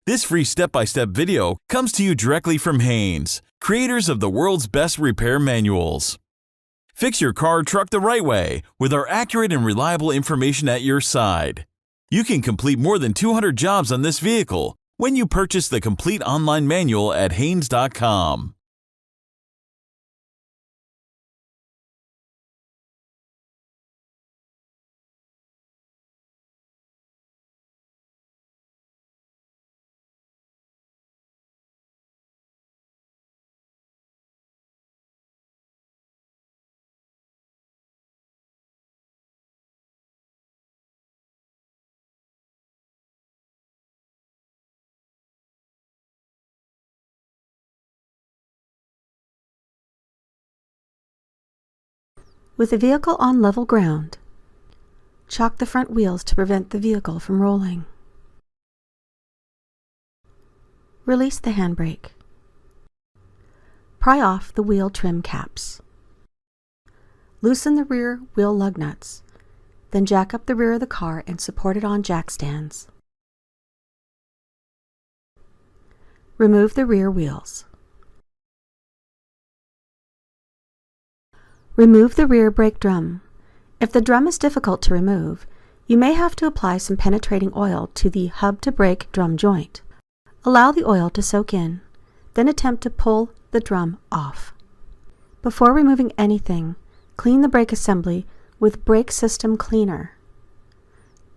This free step-by-step video comes to you directly from Haynes, creators of the world's best repair manuals. Fix your car or truck the right way with our accurate and reliable information at your side. You can complete more than 200 jobs on this vehicle when you purchase the complete online manual at Haynes.com. With the vehicle on level ground, chock the front wheels to prevent the vehicle from rolling. Release the handbrake. Pry off the wheel trim caps. Loosen the rear wheel lug nuts, then jack up the rear of the car and support it on jack stands. Remove the rear wheels. Remove the rear brake drum. If the drum is difficult to remove, you may have to apply some penetrating oil to the hub-to-brake drum joint. Allow the oil to soak in, then attempt to pull the drum off. Before removing anything, clean the brake assembly with brake system cleaner.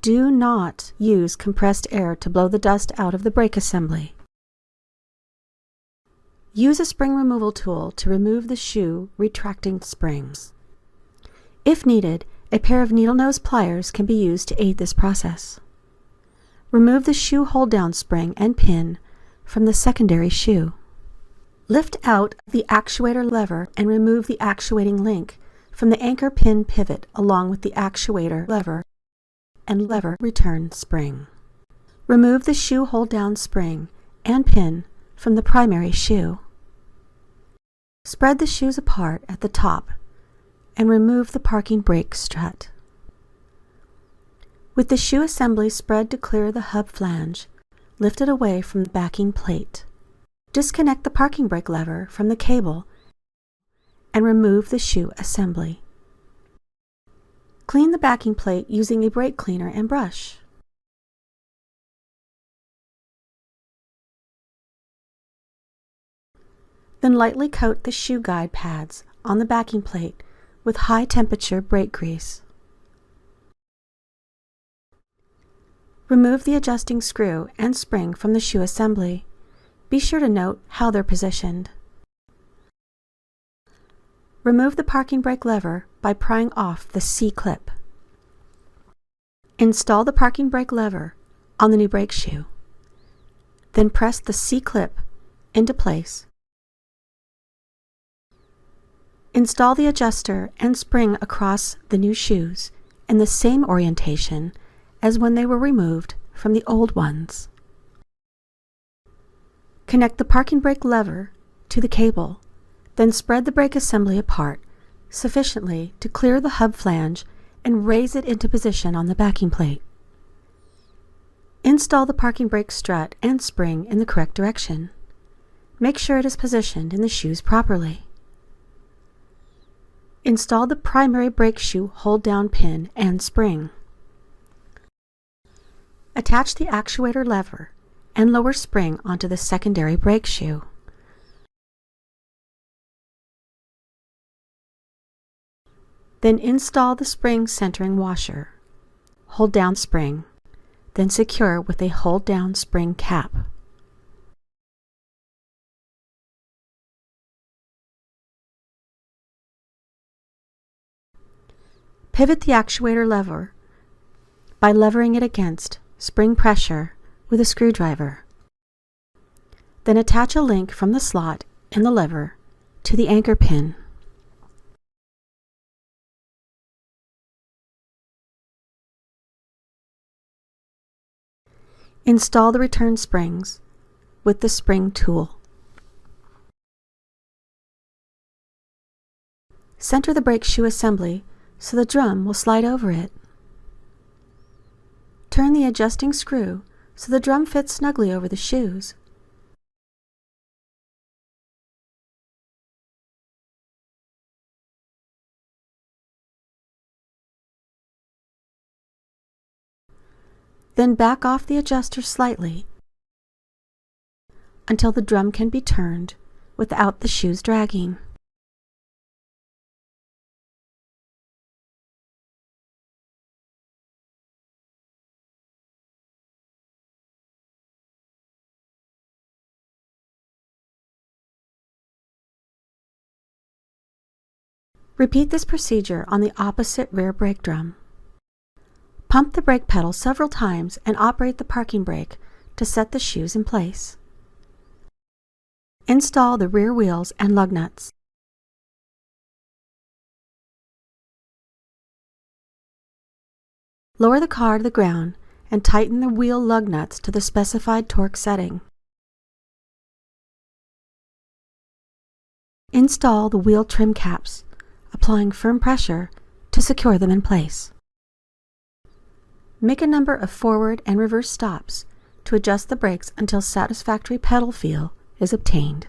Do not use compressed air to blow the dust out of the brake assembly. Use a spring removal tool to remove the shoe retracting springs. If needed, a pair of needle nose pliers can be used to aid this process. Remove the shoe hold-down spring and pin from the secondary shoe. Lift out the actuator lever and remove the actuating link from the anchor pin pivot along with the actuator lever and lever return spring. Remove the shoe hold-down spring and pin from the primary shoe. Spread the shoes apart at the top and remove the parking brake strut. With the shoe assembly spread to clear the hub flange, lift it away from the backing plate. Disconnect the parking brake lever from the cable and remove the shoe assembly. Clean the backing plate using a brake cleaner and brush. Then lightly coat the shoe guide pads on the backing plate with high-temperature brake grease. Remove the adjusting screw and spring from the shoe assembly. Be sure to note how they're positioned. Remove the parking brake lever by prying off the C-clip. Install the parking brake lever on the new brake shoe. Then press the C-clip into place. Install the adjuster and spring across the new shoes in the same orientation as when they were removed from the old ones. Connect the parking brake lever to the cable, then spread the brake assembly apart sufficiently to clear the hub flange and raise it into position on the backing plate. Install the parking brake strut and spring in the correct direction. Make sure it is positioned in the shoes properly. Install the primary brake shoe hold-down pin and spring. Attach the actuator lever and lower spring onto the secondary brake shoe. Then install the spring centering washer. Hold down spring, then secure with a hold-down spring cap. Pivot the actuator lever by levering it against spring pressure with a screwdriver. Then attach a link from the slot in the lever to the anchor pin. Install the return springs with the spring tool. Center the brake shoe assembly so the drum will slide over it. Turn the adjusting screw so the drum fits snugly over the shoes. Then back off the adjuster slightly until the drum can be turned without the shoes dragging. Repeat this procedure on the opposite rear brake drum. Pump the brake pedal several times and operate the parking brake to set the shoes in place. Install the rear wheels and lug nuts. Lower the car to the ground and tighten the wheel lug nuts to the specified torque setting. Install the wheel trim caps, applying firm pressure to secure them in place. Make a number of forward and reverse stops to adjust the brakes until satisfactory pedal feel is obtained.